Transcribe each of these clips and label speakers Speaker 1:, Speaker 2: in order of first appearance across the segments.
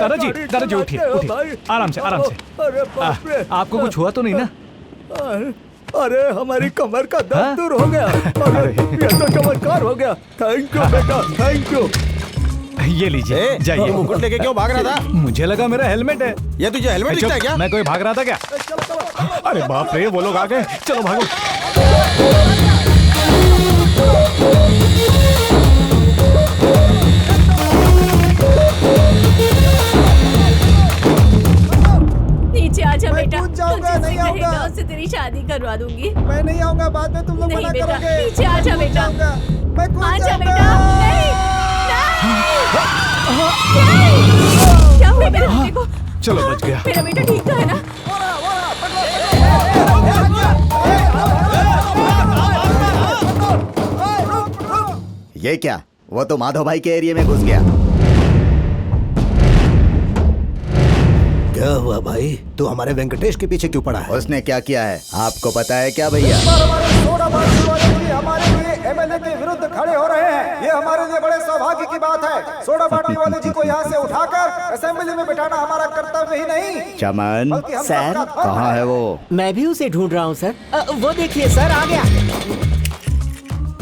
Speaker 1: दादाजी उठिए उठिए, आराम से आराम से।
Speaker 2: अरे बाप रे,
Speaker 1: आपको कुछ हुआ तो नहीं ना?
Speaker 2: अरे हमारी कमर का दर्द दूर हो गया। अरे ये तो चमत्कार हो गया। थैंक यू बेटा, थैंक यू।
Speaker 1: ये लीजिए, जाइए।
Speaker 3: मुकुट लेके क्यों भाग रहा था?
Speaker 1: मुझे लगा मेरा हेलमेट है।
Speaker 3: ये तुझे हेलमेट दिखता है क्या?
Speaker 1: मैं कोई भाग रहा था क्या? अरे बाप रे, वो लोग आ गए, चलो भागो।
Speaker 4: नीचे आजा बेटा,
Speaker 2: कूद जाऊंगा, नहीं आऊंगा।
Speaker 4: उससे तेरी शादी करवा दूंगी।
Speaker 2: मैं नहीं आऊंगा, बाद में तुम लोग
Speaker 4: नहीं
Speaker 2: मना
Speaker 4: बेटा,
Speaker 2: करोगे।
Speaker 4: नीचे आजा बेटा।
Speaker 2: मैं कूद
Speaker 4: आजा
Speaker 2: जाऊंगा।
Speaker 4: बेटा, नहीं, नहीं। क्या हुआ मेरे बेटे को?
Speaker 1: चलो बच गया।
Speaker 4: मेरा बेटा ठीक तो है ना?
Speaker 5: ये क्या? वो तो माधव भाई के एरिया में घुस गया।
Speaker 2: क्या हुआ भाई? तू हमारे वेंकटेश के पीछे क्यों पड़ा है?
Speaker 5: उसने क्या किया है आपको पता है क्या भैया?
Speaker 2: हमारे लिए एमएलए के विरुद्ध खड़े हो रहे हैं। ये हमारे लिए बड़े सौभाग्य की बात है। सोडा बाटली वाले जी को यहाँ से उठाकर असेंबली में बिठाना हमारा कर्तव्य ही नहीं।
Speaker 5: चमन
Speaker 6: सर,
Speaker 5: कहाँ है वो?
Speaker 6: मैं भी उसे ढूंढ रहा हूँ सर। वो देखिए सर, आ गया।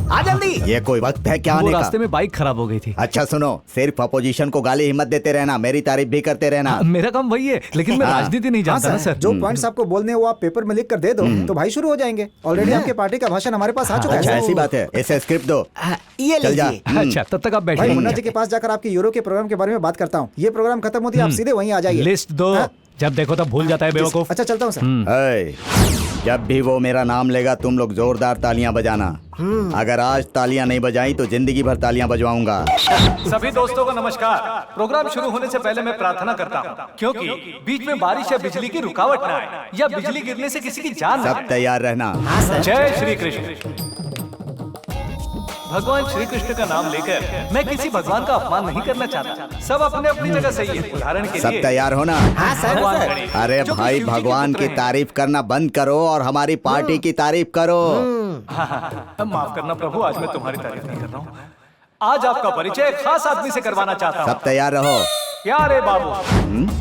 Speaker 6: आ जल्दी।
Speaker 5: ये कोई वक्त है क्या
Speaker 1: वो
Speaker 5: आने का?
Speaker 1: रास्ते में बाइक खराब हो गई थी।
Speaker 5: अच्छा सुनो, सिर्फ अपोजिशन को गाली हिम्मत देते रहना, मेरी तारीफ भी करते रहना।
Speaker 1: मेरा काम वही है, लेकिन मैं राजनीति नहीं जानता ना सर।
Speaker 2: जो पॉइंट्स आपको बोलने वो आप पेपर में लिख कर दे दो तो भाई शुरू हो जाएंगे। ऑलरेडी आपके पार्टी का भाषण हमारे पास आ चुका
Speaker 5: अच्छा
Speaker 2: है।
Speaker 5: ऐसी बात है, इसे स्क्रिप्ट दो।
Speaker 6: ये
Speaker 5: चल जा।
Speaker 6: लीजिए।
Speaker 1: अच्छा तब तक आप
Speaker 2: भाई
Speaker 1: बैठिए।
Speaker 2: मुन्ना जी के पास जाकर आपके यूरो के प्रोग्राम के बारे में बात करता हूँ। ये प्रोग्राम खत्म होती है, आप सीधे वहीं आ जाइए।
Speaker 1: लिस्ट दो।
Speaker 2: हाँ?
Speaker 1: जब देखो तब भूल जाता है बेवकूफ।
Speaker 2: अच्छा चलता हूँ सर।
Speaker 5: ऐ, जब भी वो मेरा नाम लेगा तुम लोग जोरदार तालियां बजाना। अगर आज तालियां नहीं बजाई तो जिंदगी भर तालियां बजवाऊंगा।
Speaker 1: सभी दोस्तों को नमस्कार। प्रोग्राम शुरू होने से पहले मैं प्रार्थना करता हूँ, क्योंकि बीच में बारिश या बिजली की रुकावट ना आए या बिजली गिरने से किसी की जान ना
Speaker 5: सब तैयार रहना।
Speaker 1: जय श्री कृष्ण। भगवान श्री कृष्ण का नाम लेकर मैं किसी भगवान का अपमान नहीं करना चाहता। सब अपने अपनी जगह सही है। उदाहरण के
Speaker 5: सब
Speaker 1: लिए
Speaker 5: तैयार होना।
Speaker 1: भगवान गणेश,
Speaker 5: अरे
Speaker 1: जो
Speaker 5: भाई
Speaker 1: शिव जी के
Speaker 5: भगवान
Speaker 1: पुत्र
Speaker 5: की
Speaker 1: हैं।
Speaker 5: तारीफ करना बंद करो और हमारी पार्टी की तारीफ करो।
Speaker 1: माफ करना प्रभु, आज मैं तुम्हारी तारीफ नहीं कर रहा हूँ। आज आपका परिचय एक खास आदमी से करवाना चाहता हूँ।
Speaker 5: सब तैयार रहो।
Speaker 1: प्यारे बाबू,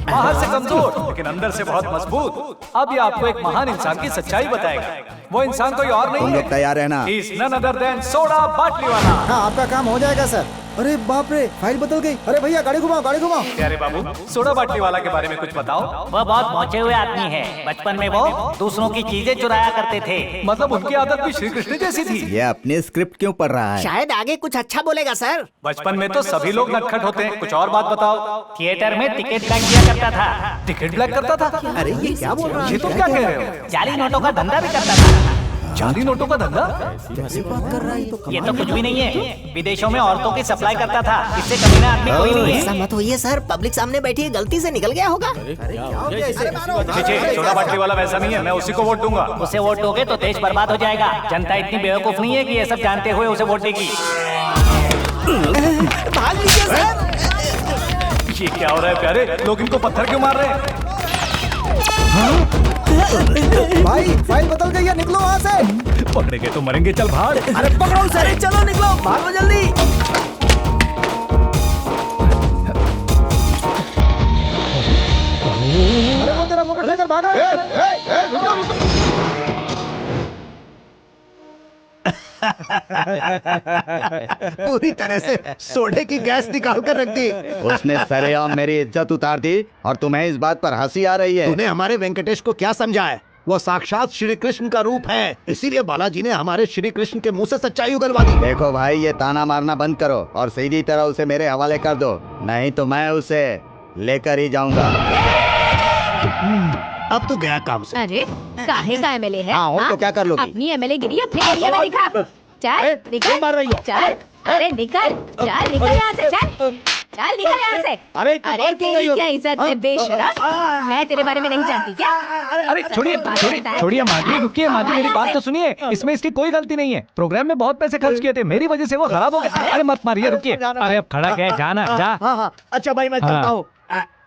Speaker 1: बाहर से कमजोर लेकिन अंदर से बहुत मजबूत। अब ये आपको एक महान इंसान की सच्चाई बताएगा। वो इंसान कोई और नहीं
Speaker 5: तुम
Speaker 1: है।
Speaker 5: लोग तैयार रहना।
Speaker 1: He is none other than soda बाटली वाला।
Speaker 2: हाँ आपका काम हो जाएगा सर। अरे बाप रे, फाइल बदल गई। अरे भैया गाड़ी घुमाओ, गाड़ी घुमाओ।
Speaker 1: प्यारे बाबू, सोडा बाटली वाला के बारे में कुछ बताओ।
Speaker 7: वह बहुत पहुंचे हुए आदमी है। बचपन में वो दूसरों की चीजें चुराया करते थे।
Speaker 1: मतलब उनकी आदत भी श्री कृष्ण जैसी थी।
Speaker 5: ये अपनी स्क्रिप्ट क्यों पढ़ रहा है?
Speaker 6: शायद आगे कुछ अच्छा बोलेगा सर।
Speaker 1: बचपन में तो सभी लोग नटखट होते हैं, कुछ और बात बताओ।
Speaker 7: थिएटर में टिकट ब्लैक किया करता था।
Speaker 1: टिकट ब्लैक करता था?
Speaker 6: अरे ये क्या बोल रहा
Speaker 1: ये तुम क्या कह रहे हो?
Speaker 7: जाली नोटों का धंधा भी करता था।
Speaker 1: जाली नोटों का धंधा?
Speaker 7: ये तो कुछ भी नहीं है। विदेशों में औरतों की सप्लाई करता था। इससे कमीना आदमी कोई नहीं
Speaker 6: ऐसा
Speaker 7: है।
Speaker 6: मत होइए सर, पब्लिक सामने बैठी है, गलती से निकल गया होगा।
Speaker 1: सोडा बाटली वाला वैसा नहीं है, मैं उसी को वोट दूंगा।
Speaker 7: उसे वोट दोगे तो देश बर्बाद हो जाएगा। जनता इतनी बेवकूफ नहीं है कि ये सब जानते हुए उसे वोट देगी।
Speaker 6: भाग लीजिए सर।
Speaker 1: ये क्या हो रहा है प्यारे? लोग इनको पत्थर क्यों मार रहे हैं?
Speaker 2: भाई फाइल बदल गई है, निकलो वहाँ से।
Speaker 1: पकड़े गए तो मरेंगे, चल भाग।
Speaker 6: अरे पकड़ो सर, चलो निकलो, भागो जल्दी।
Speaker 2: अरे वो तेरा मुकुट लेकर भागा।
Speaker 3: पूरी तरह से सोडे की गैस निकाल कर रख दी।
Speaker 5: उसने सरेआम मेरी इज्जत उतार दी और तुम्हें इस बात पर हंसी आ रही है।
Speaker 3: तूने हमारे वेंकटेश को क्या समझा है? वो साक्षात श्री कृष्ण का रूप है। इसीलिए बालाजी ने हमारे श्री कृष्ण के मुंह से सच्चाई उगलवा दी।
Speaker 5: देखो भाई, ये ताना मारना बंद करो और सीधी तरह उसे मेरे हवाले कर दो, नहीं तो मैं उसे लेकर ही जाऊंगा।
Speaker 3: अब तो गया काम से।
Speaker 8: अरे काहे का एमएलए है?
Speaker 5: हाँ, तो क्या कर लोगी?
Speaker 8: अपनी एमएलए गिरी अपने एरिया में दिखा। चल निकल,
Speaker 3: मार रही हो?
Speaker 8: चल, अरे निकल, चल निकल यहाँ से, चल चल निकल यहाँ से।
Speaker 3: अरे
Speaker 8: तेरी क्या इज्जत है बेशरम? मैं तेरे बारे में नहीं जानती क्या?
Speaker 1: अरे छोड़िए माजी, रुकिए माजी, मेरी बात तो सुनिए। इसमें इसकी कोई गलती नहीं है। प्रोग्राम में बहुत पैसे खर्च किए थे, मेरी वजह से वो खराब हो गया। अरे मत मारिए, रुकिए। अरे अब खड़ा क्या है, जाना जा।
Speaker 3: हाँ, अच्छा भाई मैं चलता हूँ।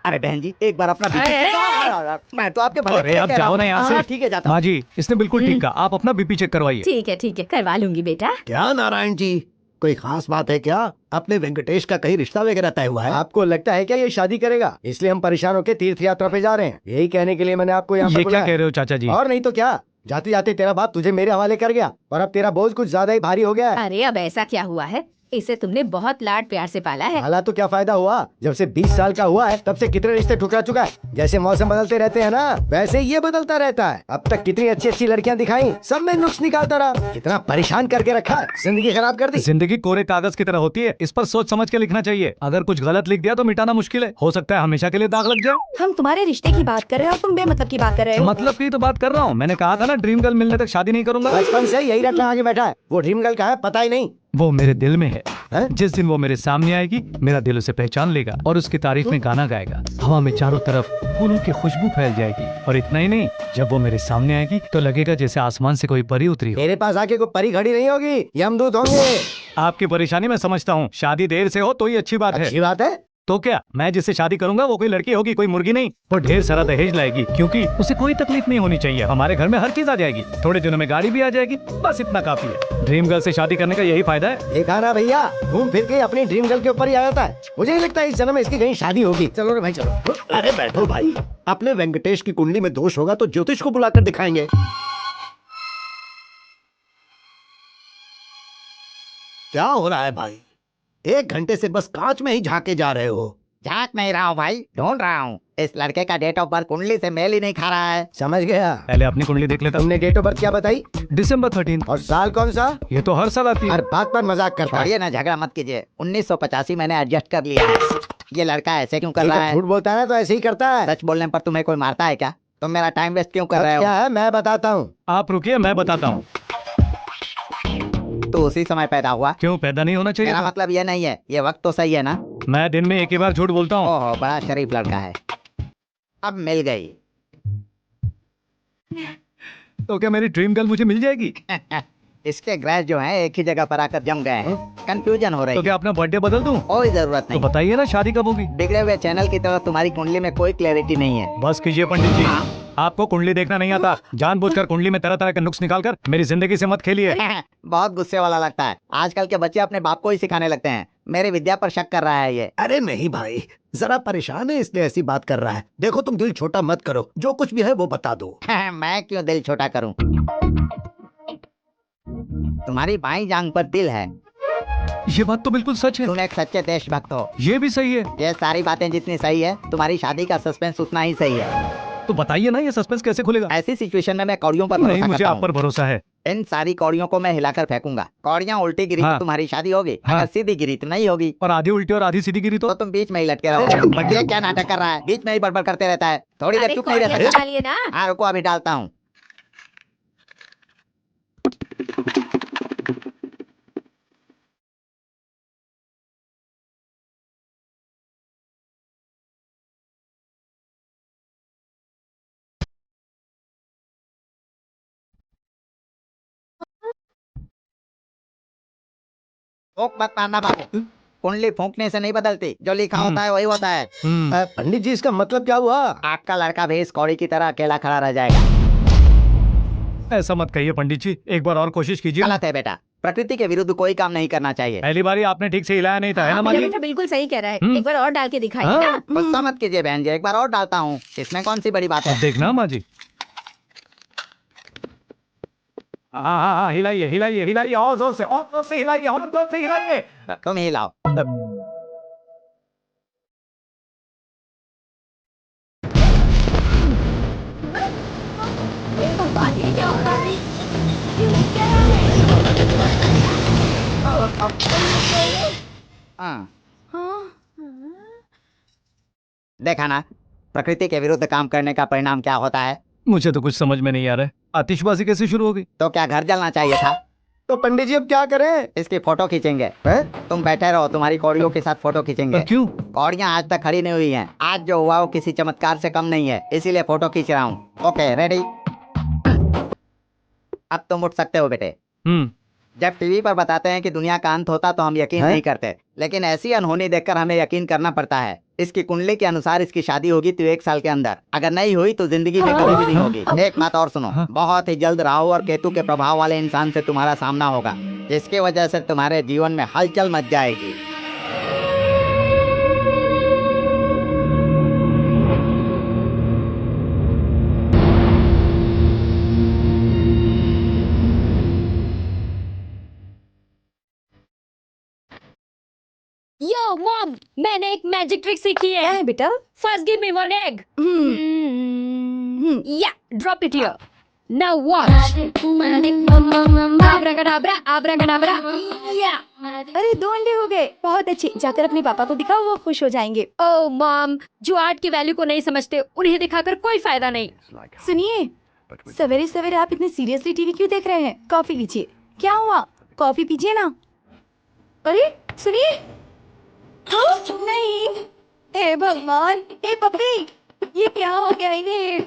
Speaker 3: अरे बहन जी, एक बार अपना बीपी। मैं तो आपके भले
Speaker 1: अरे अब जाओ ना यहाँ से।
Speaker 3: ठीक है, जाता हूँ।
Speaker 1: माँ जी, इसने बिल्कुल ठीक कहा। आप अपना बीपी चेक करवाइए।
Speaker 8: ठीक है करवा लूंगी बेटा।
Speaker 3: क्या नारायण जी, कोई खास बात है क्या? अपने वेंकटेश का कहीं रिश्ता वगैरह तय हुआ है?
Speaker 6: आपको लगता है क्या ये शादी करेगा? इसलिए हम परेशान होकर तीर्थ यात्रा पे जा रहे हैं। यही कहने के लिए मैंने आपको यहाँ
Speaker 1: ये
Speaker 6: पर
Speaker 1: क्या
Speaker 6: बुलाया।
Speaker 1: कह रहे हो चाचा जी?
Speaker 6: और नहीं तो क्या, जाते जाते तेरा बाप तुझे मेरे हवाले कर गया और अब तेरा बोझ कुछ ज्यादा ही भारी हो गया है।
Speaker 8: अरे अब ऐसा क्या हुआ है? इसे तुमने बहुत लाड प्यार से पाला है।
Speaker 6: हालात तो क्या फायदा हुआ, जब से 20 साल का हुआ है तब से कितने रिश्ते ठुकरा चुका है। जैसे मौसम बदलते रहते हैं ना, वैसे ये बदलता रहता है। अब तक कितनी अच्छी अच्छी लड़कियां दिखाई, सब में नुक्स निकालता रहा। कितना परेशान करके रखा है, जिंदगी खराब कर दी।
Speaker 1: जिंदगी कोरे कागज की तरह होती है, इस पर सोच समझ के लिखना चाहिए। अगर कुछ गलत लिख दिया तो मिटाना मुश्किल है, हो सकता है हमेशा के लिए दाग लग जाए।
Speaker 4: हम तुम्हारे रिश्ते की बात कर रहे हो और तुम बेमतलब की बात कर रहे हो।
Speaker 1: मतलब की तो बात कर रहा हूँ, मैंने कहा था ना ड्रीम गर्ल मिलने तक शादी नहीं करूंगा।
Speaker 6: बचपन से यही रटना आगे बैठा है। वो ड्रीम गर्ल का है पता ही नहीं।
Speaker 1: वो मेरे दिल में है।
Speaker 6: हैं?
Speaker 1: जिस दिन वो मेरे सामने आएगी, मेरा दिल उसे पहचान लेगा और उसकी तारीफ में गाना गाएगा। हवा में चारों तरफ फूलों की खुशबू फैल जाएगी। और इतना ही नहीं, जब वो मेरे सामने आएगी तो लगेगा जैसे आसमान से कोई परी उतरी हो।
Speaker 6: तेरे पास आके कोई परी खड़ी नहीं होगी, यमदूत होंगे।
Speaker 1: आपकी परेशानी मैं समझता हूँ, शादी देर से हो तो ही अच्छी बात है।
Speaker 6: अच्छी बात है।
Speaker 1: तो क्या, मैं जिससे शादी करूंगा वो कोई लड़की होगी, कोई मुर्गी नहीं। वो ढेर सारा दहेज लाएगी क्योंकि उसे कोई तकलीफ नहीं होनी चाहिए। हमारे घर में हर चीज आ जाएगी, थोड़े दिनों में गाड़ी भी आ जाएगी, बस इतना काफी है। ड्रीम गर्ल से शादी करने का यही फायदा है।
Speaker 6: देखा ना भैया, घूम फिर के अपनी ड्रीम गर्ल के ऊपर ही आ जाता है। मुझे नहीं लगता इस जन्म में इसकी कहीं शादी होगी। चलो रे भाई चलो।
Speaker 3: अरे बैठो भाई, अपने वेंकटेश की कुंडली में दोष होगा तो ज्योतिष को बुलाकर दिखाएंगे। क्या हो रहा है भाई? 1 घंटे से बस कांच में ही झांके जा रहे हो।
Speaker 7: झांक नहीं रहा हूँ भाई, ढूंढ रहा हूँ। इस लड़के का डेट ऑफ बर्थ कुंडली से मेल ही नहीं खा रहा है।
Speaker 6: समझ गया।
Speaker 1: पहले अपनी कुंडली देख लेता हूँ।
Speaker 6: तुमने डेट ऑफ बर्थ क्या बताई?
Speaker 1: दिसंबर 13।
Speaker 6: और साल कौन सा?
Speaker 1: ये तो हर साल आती है।
Speaker 6: हर बात पर मजाक करता है।
Speaker 7: छोड़िए ना, झगड़ा मत कीजिए। 1985 मैंने एडजस्ट कर लिया है। ये लड़का ऐसे क्यों कर
Speaker 6: ये
Speaker 7: रहा
Speaker 6: तो
Speaker 7: है?
Speaker 6: झूठ बोलता है ना, तो ऐसे ही करता है।
Speaker 7: सच बोलने पर तुम्हें कोई मारता है क्या? तुम मेरा टाइम वेस्ट क्यों कर
Speaker 6: अब
Speaker 7: रहे हो?
Speaker 6: क्या है मैं बताता हूँ।
Speaker 1: आप रुकिए, मैं बताता हूँ।
Speaker 7: तो उसी समय पैदा हुआ।
Speaker 1: क्यों पैदा नहीं होना चाहिए
Speaker 7: मेरा
Speaker 1: था?
Speaker 7: मतलब ये नहीं है, ये वक्त तो सही है ना?
Speaker 1: मैं दिन में एक ही बार झूठ बोलता हूँ।
Speaker 7: ओहो, बड़ा शरीफ लड़का है। अब मिल गई।
Speaker 1: तो क्या मेरी ड्रीम गर्ल मुझे मिल जाएगी?
Speaker 7: इसके ग्रह जो हैं एक ही जगह पर आकर जम गए हैं। कंफ्यूजन हो रही
Speaker 1: तो
Speaker 7: है।
Speaker 1: क्या अपना बर्थडे बदल दूं?
Speaker 7: कोई जरूरत
Speaker 1: तो
Speaker 7: नहीं।
Speaker 1: बताइए ना, शादी कब होगी?
Speaker 7: बिगड़े हुए चैनल की तरह तुम्हारी कुंडली में कोई क्लैरिटी नहीं है।
Speaker 1: बस कीजिए पंडित जी, आपको कुंडली देखना नहीं आता। जानबूझकर कुंडली में तरह तरह के नुक्स निकालकर मेरी जिंदगी से मत खेलिए।
Speaker 7: बहुत गुस्से वाला लगता है। आजकल के बच्चे अपने बाप को ही सिखाने लगते हैं। मेरी विद्या पर शक कर रहा है ये।
Speaker 3: अरे नहीं भाई, जरा परेशान है इसलिए ऐसी बात कर रहा है। देखो तुम दिल छोटा मत करो, जो कुछ भी है वो बता दो।
Speaker 7: मैं क्यों दिल छोटा करूं? तुम्हारी बाईं जांघ पर तिल है।
Speaker 1: ये बात तो बिल्कुल सच है।
Speaker 7: तुम एक सच्चे देशभक्त हो।
Speaker 1: ये भी सही है।
Speaker 7: ये सारी बातें जितनी सही है, तुम्हारी शादी का सस्पेंस उतना ही सही है।
Speaker 1: तो बताइए ना, ये सस्पेंस कैसे खुलेगा?
Speaker 7: ऐसी सिचुएशन में मैं कौड़ियों पर
Speaker 1: नहीं,
Speaker 7: भरोसा
Speaker 1: मुझे
Speaker 7: करता
Speaker 1: आप पर
Speaker 7: हूं।
Speaker 1: भरोसा है।
Speaker 7: इन सारी कौड़ियों को मैं हिलाकर फेंकूंगा। कौड़ियां उल्टी गिरी
Speaker 1: हाँ।
Speaker 7: तो तुम्हारी शादी होगी।
Speaker 1: हाँ।
Speaker 7: अगर सीधी गिरी तो नहीं होगी।
Speaker 1: और आधी उल्टी और आधी सीधी गिरी
Speaker 7: तो
Speaker 1: तो?
Speaker 7: तुम बीच में ही लटके रहो। ये क्या नाटक कर रहा है? बीच में ही बड़बड़ करते रहता है। थोड़ी देर
Speaker 8: अरे
Speaker 7: चुप नहीं रह
Speaker 8: कौड़ियाँ
Speaker 7: सकता?
Speaker 8: डालिए ना।
Speaker 7: हाँ रुको, अभी डालता हूँ। फूंक मत मारना बाबू। कुंडली फूंकने से नहीं बदलती, जो लिखा होता है वही होता है।
Speaker 6: पंडित जी इसका मतलब क्या हुआ?
Speaker 7: आपका लड़का भी इस कौड़ी की तरह अकेला खड़ा रह जाएगा।
Speaker 1: ऐसा मत कहिए पंडित जी, एक बार और कोशिश कीजिए।
Speaker 7: गलत है बेटा, प्रकृति के विरुद्ध कोई काम नहीं करना चाहिए।
Speaker 1: पहली बारी आपने ठीक से हिलाया नहीं था, है ना माँ
Speaker 8: मेरा
Speaker 1: जी?
Speaker 8: बेटा बिल्कुल सही कह रहा है।
Speaker 1: हम्म।
Speaker 8: एक बार और डाल के दिखाइए
Speaker 1: हाँ।
Speaker 8: ना।
Speaker 7: गुस्सा मत कीजिए बहन जी, एक बार और डालता हूँ। इसमें कौन सी बड़ी बात
Speaker 1: अब
Speaker 7: है?
Speaker 1: देखना माँ जी। हाँ हाँ हाँ, हिलाइए हिलाइए हिलाइए, और जोर से हिलाइए, और जोर से हिलाइए।
Speaker 7: तुम ही लाओ।
Speaker 8: भगवान, ये क्या हो रहा है? ये क्या है?
Speaker 7: हाँ।
Speaker 8: हाँ।
Speaker 7: देखा ना, प्रकृति के विरुद्ध काम करने का परिणाम क्या होता है?
Speaker 1: मुझे तो कुछ समझ में नहीं आ रहा है। आतिशबाजी कैसे शुरू हो गई?
Speaker 7: तो क्या घर जलना चाहिए था?
Speaker 6: तो पंडित जी अब क्या करें?
Speaker 7: इसकी फोटो खींचेंगे।
Speaker 6: हैं?
Speaker 7: तुम बैठे रहो, तुम्हारी कौड़ियों के साथ फोटो खींचेंगे।
Speaker 1: क्यों?
Speaker 7: कौड़ियां आज तक खड़ी नहीं हुई हैं। आज जो हुआ वो किसी चमत्कार से कम नहीं है, इसीलिए फोटो खींच रहा हूँ। Okay ready? अब तुम उठ सकते हो बेटे। जब टीवी पर बताते हैं कि दुनिया का अंत होता तो हम यकीन
Speaker 6: हैं?
Speaker 7: नहीं करते, लेकिन ऐसी अनहोनी देखकर हमें यकीन करना पड़ता है।
Speaker 9: इसकी कुंडली के अनुसार इसकी शादी होगी तो 1 साल के अंदर, अगर नहीं हुई तो जिंदगी में कभी भी नहीं होगी। एक बात और सुनो, बहुत ही जल्द राहु और केतु के प्रभाव वाले इंसान से तुम्हारा सामना होगा, जिसकी वजह से तुम्हारे जीवन में हलचल मच जाएगी।
Speaker 8: यो मॉम, मैंने एक मैजिक ट्रिक सीखी
Speaker 4: क्या
Speaker 8: है।
Speaker 4: है बेटा?
Speaker 8: First give me one egg. Yeah drop it here. Now watch. Abracadabra, abracadabra. Yeah.
Speaker 4: अरे 2 अंडे हो गए, बहुत अच्छी। जाकर अपने पापा को दिखाओ, वो खुश हो जाएंगे।
Speaker 8: ओह मॉम, जो आर्ट की वैल्यू को नहीं समझते उन्हें दिखाकर कोई फायदा नहीं।
Speaker 4: सुनिए, सवेरे सवेरे आप इतने सीरियसली टीवी क्यों देख रहे हैं? कॉफी लीजिए। क्या हुआ? कॉफी पीजिए ना। अरे सुनिए, नहीं। हे भगवान, हे पप्पी, ये क्या हो गया इन्हें?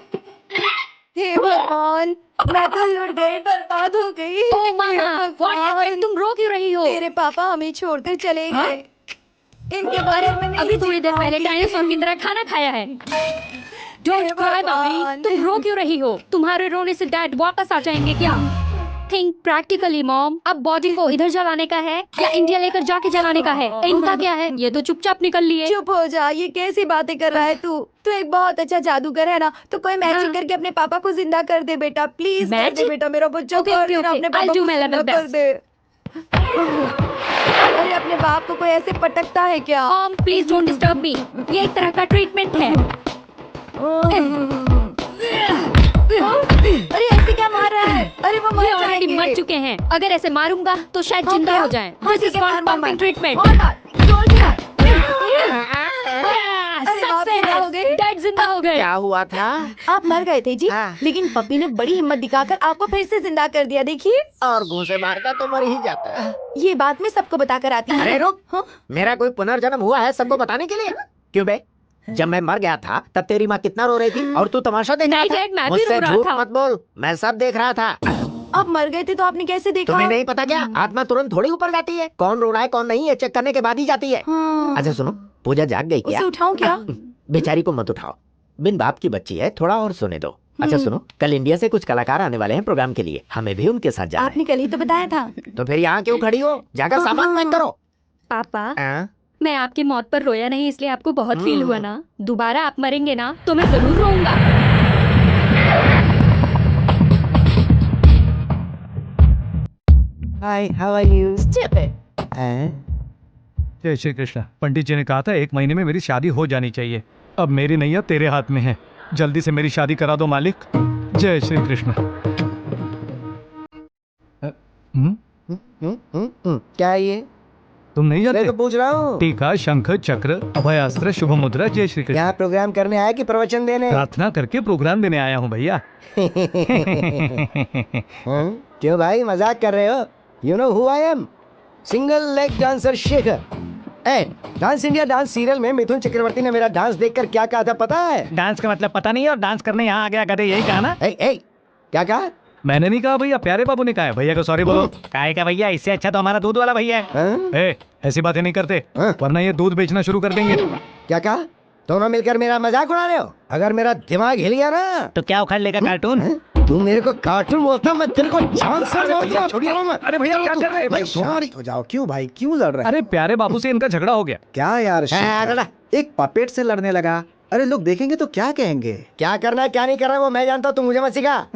Speaker 4: हे भगवान, मैं तो लड़ गई, बर्बाद हो गई।
Speaker 8: ओह मामा, व्हाट? तुम रो क्यों रही हो?
Speaker 4: तेरे पापा हमें छोड़कर चले गए। इनके बारे में नहीं
Speaker 8: अभी थोड़ी देर पहले डायनासोर की तरह खाना खाया है। डोंट क्राई मम्मी, तुम रो क्यों रही हो? तुम्हारे रोने से डैड वापस आ जाएंगे क्या? Think practically mom. अब बॉडी को इधर जलाने का है या इंडिया लेकर जाके जलाने का है? इनका क्या है? ये तो चुपचाप निकल लिए।
Speaker 4: चुप हो जा, ये कैसी बातें कर रहा है तू? तू एक बहुत अच्छा जादूगर है ना, तो कोई मैजिक करके अपने पापा को जिंदा कर दे बेटा, प्लीज कर दे बेटा, मेरा बच्चा कर दे ना, अपने पापा को जिंदा कर दे। अरे अपने बाप को कोई ऐसे पटकता है क्या?
Speaker 8: Mom please don't disturb me, ये एक तरह का ट्रीटमेंट है।
Speaker 4: अरे ऐसे क्या मार रहा है? अरे वो
Speaker 8: ये ऑलरेडी मर चुके हैं, अगर ऐसे मारूंगा तो शायद जिंदा हो जाएं। This is called pumping treatment. Dad जिंदा हो गए।
Speaker 9: क्या हुआ था?
Speaker 4: आप मर गए थे जी, लेकिन पप्पी ने बड़ी हिम्मत दिखाकर आपको फिर से जिंदा कर दिया। देखिए,
Speaker 9: और घूंसे मारता तो मर ही जाता है।
Speaker 4: ये बात मैं सबको बताकर आती हूँ।
Speaker 3: अरे रुक,
Speaker 4: हाँ?
Speaker 3: मेरा कोई पुनर्जन्म हुआ है सबको बताने के लिए? क्यों बे? जब मैं मर गया था तब तेरी माँ कितना रो रही थी और तू तमाशा देख रहा
Speaker 8: नहीं
Speaker 3: था।
Speaker 8: डैड, मैं भी
Speaker 3: मुझसे
Speaker 8: रो रहा
Speaker 3: झूठ
Speaker 8: था।
Speaker 3: मत बोल, मैं सब देख रहा था।
Speaker 4: आप मर गए थे तो आपने कैसे देखा?
Speaker 3: तुम्हें नहीं पता क्या? आत्मा तुरंत थोड़ी ऊपर जाती है, कौन रो रहा है कौन नहीं है चेक करने के बाद ही जाती है।
Speaker 4: हाँ।
Speaker 3: अच्छा सुनो, पूजा जाग गई क्या?
Speaker 4: उसे उठाऊं क्या?
Speaker 3: बेचारी को मत उठाओ, बिन बाप की बच्ची है, थोड़ा और सोने दो। अच्छा सुनो, कल इंडिया से कुछ कलाकार आने वाले हैं प्रोग्राम के लिए, हमें भी उनके साथ जाना
Speaker 4: आपने कल ही तो बताया था।
Speaker 3: है। तो फिर यहाँ क्यों खड़ी हो? जाकर सामान पैक करो।
Speaker 8: पापा,
Speaker 3: हाँ?
Speaker 8: मैं आपकी मौत पर रोया नहीं इसलिए आपको बहुत फील हुआ ना। दोबारा आप मरेंगे ना तो मैं जरूर रोऊंगा।
Speaker 6: हाय, हाउ आर यू?
Speaker 1: जय श्री कृष्ण। पंडित जी ने कहा था 1 महीने में मेरी शादी हो जानी चाहिए। अब मेरी नैया तेरे हाथ में है, जल्दी से मेरी शादी करा दो मालिक। जय श्री कृष्ण।
Speaker 6: क्या है ये?
Speaker 1: तुम नहीं
Speaker 6: मैं तो
Speaker 1: जानते?
Speaker 6: पूछ रहा हूँ।
Speaker 1: टीका, शंख, चक्र, अभयास्त्र, शुभ मुद्रा। जय श्री कृष्ण।
Speaker 6: यहाँ प्रोग्राम करने आया कि प्रवचन देने?
Speaker 1: प्रार्थना करके प्रोग्राम देने आया हूँ भैया।
Speaker 6: क्यों भाई मजाक कर रहे हो? You know who I am? Single leg dancer Shekhar. Dance India dance serial में मिथुन चक्रवर्ती ने मेरा डांस देखकर क्या कहा था पता है?
Speaker 1: डांस का मतलब पता नहीं है और डांस करने यहाँ आ गया गधे, यही कहा ना?
Speaker 6: क्या कहा?
Speaker 1: मैंने नहीं कहा भैया, प्यारे बाबू ने कहा है। भैया को सॉरी बोलो। काहे का भैया, इससे अच्छा तो हमारा दूध वाला भैया है। ऐसी बातें नहीं करते वरना ये दूध बेचना शुरू कर देंगे।
Speaker 6: क्या कहा? दोनों मिलकर मेरा मजाक उड़ा रहे हो? अगर मेरा दिमाग हिल गया ना
Speaker 1: तो क्या उखाड़ लेगा कार्टून?
Speaker 6: तू मेरे को कार्टून बोलता, मैं तेरे को जान से मारूंगा।
Speaker 1: अरे भैया क्या कर रहे हैं?
Speaker 2: सॉरी हो जाओ। क्यों भाई, क्यों लड़ रहे हैं?
Speaker 1: अरे प्यारे बाबू से इनका झगड़ा हो गया।
Speaker 2: क्या यार, एक पपेट से लड़ने लगा। अरे लोग देखेंगे तो क्या कहेंगे?
Speaker 6: क्या करना है क्या नहीं करना है वो मैं जानता हूँ, तू मुझे मत सिखा।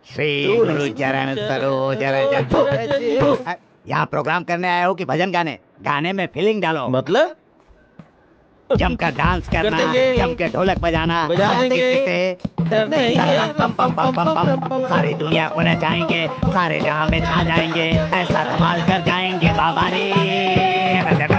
Speaker 9: श्री गुरु चरण सरोज रज। यहाँ प्रोग्राम करने आए हो कि भजन गाने? गाने में फीलिंग डालो।
Speaker 2: मतलब
Speaker 9: जमकर डांस करना, जम के ढोलक बजाना, पम पम पम पम पम, सारी दुनिया को नचाएंगे, सारे जहां में छा जाएंगे, ऐसा धमाल कर जाएंगे बाबा रे।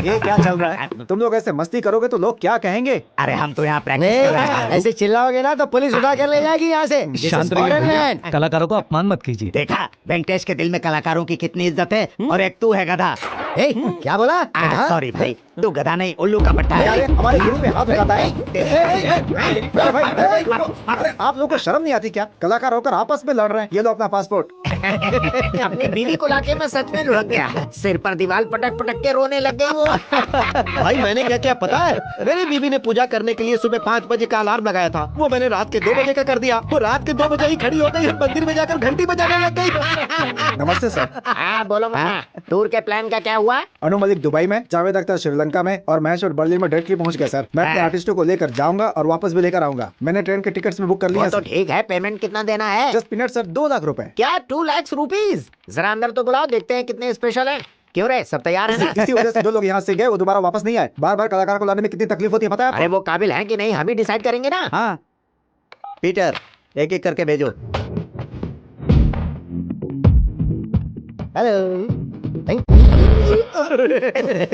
Speaker 2: ये क्या चल रहा है? तुम लोग ऐसे मस्ती करोगे तो लोग क्या कहेंगे?
Speaker 9: अरे हम तो यहाँ प्रैक्टिस कर रहे हैं।
Speaker 6: ऐसे चिल्लाओगे ना तो पुलिस उठा कर ले जाएगी यहाँ से।
Speaker 1: शांत रहिए भैया, कलाकारों को अपमान मत कीजिए।
Speaker 9: देखा वेंकटेश के दिल में कलाकारों की कितनी इज्जत है और एक तू है गधा।
Speaker 6: ए, क्या बोला? हाँ?
Speaker 9: सॉरी भाई, तू गधा नहीं उल्लू का पट्टा है।
Speaker 2: अरे हमारे गुरु पे हाथ लगाता है। अरे भाई, अरे आप लोगों को शर्म नहीं आती क्या? कलाकार होकर आपस में लड़ रहे हैं। ये लो अपना पासपोर्ट।
Speaker 9: अपनी बीवी को लाके मैं सच में लुढ़क गया। सिर पर दीवार पटक पटक के रोने लग गई वो।
Speaker 3: भाई मैंने क्या क्या पता है, मेरी बीवी ने पूजा करने के लिए सुबह 5 बजे का अलार्म लगाया था, वो मैंने रात के 2 बजे का कर दिया। वो रात के 2 बजे ही खड़ी हो गई और मंदिर में जाकर घंटी बजाने लग गई।
Speaker 2: नमस्ते सर।
Speaker 9: हाँ बोलो मामा, टूर के प्लान का क्या हुआ?
Speaker 2: अनु मलिक दुबई में, जावेद अख्तर श्रीलंका में और महेश और बर्लिन में डायरेक्टली पहुंच गए सर। मैं अपने आर्टिस्टों को लेकर जाऊंगा और वापस भी लेकर आऊंगा। मैंने ट्रेन के टिकट्स भी बुक कर लिए
Speaker 9: वो
Speaker 2: हैं
Speaker 9: तो
Speaker 2: सर।
Speaker 9: ठीक है, पेमेंट कितना देना है?
Speaker 2: जस्ट मिनट सर, 2 लाख रुपए।
Speaker 9: क्या 2 लाख रुपीस? जरा अंदर तो बुलाओ, देखते हैं कितने स्पेशल है। क्यों रे, सब तैयार है ना?
Speaker 2: इसी वजह से जो लोग यहाँ से गए वो दोबारा वापस नहीं आए। बार बार कलाकार को लाने में कितनी तकलीफ होती है पता है
Speaker 9: अरे
Speaker 2: आपको?
Speaker 9: वो काबिल है कि नहीं हम ही डिसाइड करेंगे ना।
Speaker 5: हाँ पीटर, एक एक करके भेजो।
Speaker 6: हेलो।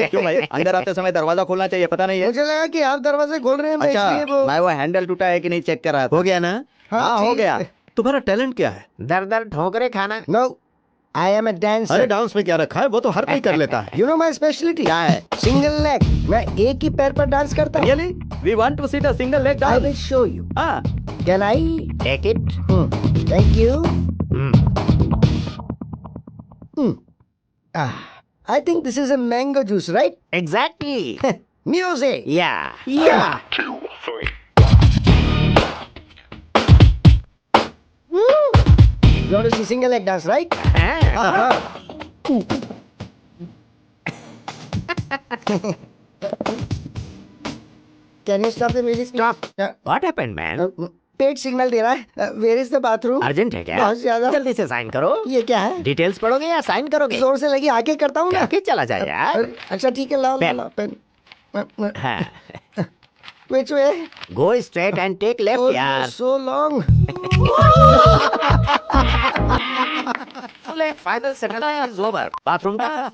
Speaker 5: क्यों भाई, अंदर आते समय दरवाजा खोलना चाहिए, पता नहीं है?
Speaker 6: मुझे लगा कि आप दरवाजे खोल रहे हैं, मैं इसलिए
Speaker 5: अच्छा,
Speaker 6: वो।
Speaker 5: मैं वो हैंडल टूटा है कि नहीं चेक कर रहा था।
Speaker 3: हो गया ना?
Speaker 5: हाँ हो गया।
Speaker 3: तुम्हारा टैलेंट क्या है?
Speaker 9: दर दर ठोकरे खाना।
Speaker 6: नो, आई एम अ
Speaker 3: अरे
Speaker 6: डांसर।
Speaker 3: डांस में क्या रखा है, वो तो हर कोई कर लेता है।
Speaker 6: यू नो माई स्पेशलिटी
Speaker 5: क्या है?
Speaker 6: Single leg. मैं एक ही पैर पर डांस करता हूँ।
Speaker 5: Really? We want to see the single leg
Speaker 6: I
Speaker 5: dance.
Speaker 6: Will show you.
Speaker 5: हाँ
Speaker 6: can I?
Speaker 9: Take it.
Speaker 6: Thank you. I think this is a mango juice, right?
Speaker 9: Exactly.
Speaker 6: Music.
Speaker 9: Yeah
Speaker 6: Yeah. You want to see single leg dance, right? Can you stop the music?
Speaker 9: Stop.
Speaker 6: Yeah.
Speaker 9: What happened man?
Speaker 6: पेट signal दे रहा है। Where is the bathroom?
Speaker 9: Urgent है क्या?
Speaker 6: बहुत ज्यादा।
Speaker 9: जल्दी से साइन करो।
Speaker 6: ये क्या है?
Speaker 9: डिटेल्स पढ़ोगे या साइन करोगे?
Speaker 6: जोर से लगी, आके करता हूँ ना।
Speaker 9: करके चला जाए यार।
Speaker 6: अच्छा ठीक है, लाओ
Speaker 9: पेन।
Speaker 6: लाओ पेन।
Speaker 9: हाँ।
Speaker 6: Which way?
Speaker 9: Go straight and take left यार।
Speaker 6: So long.
Speaker 9: फाइनल सेटल है, ओवर। बाथरूम का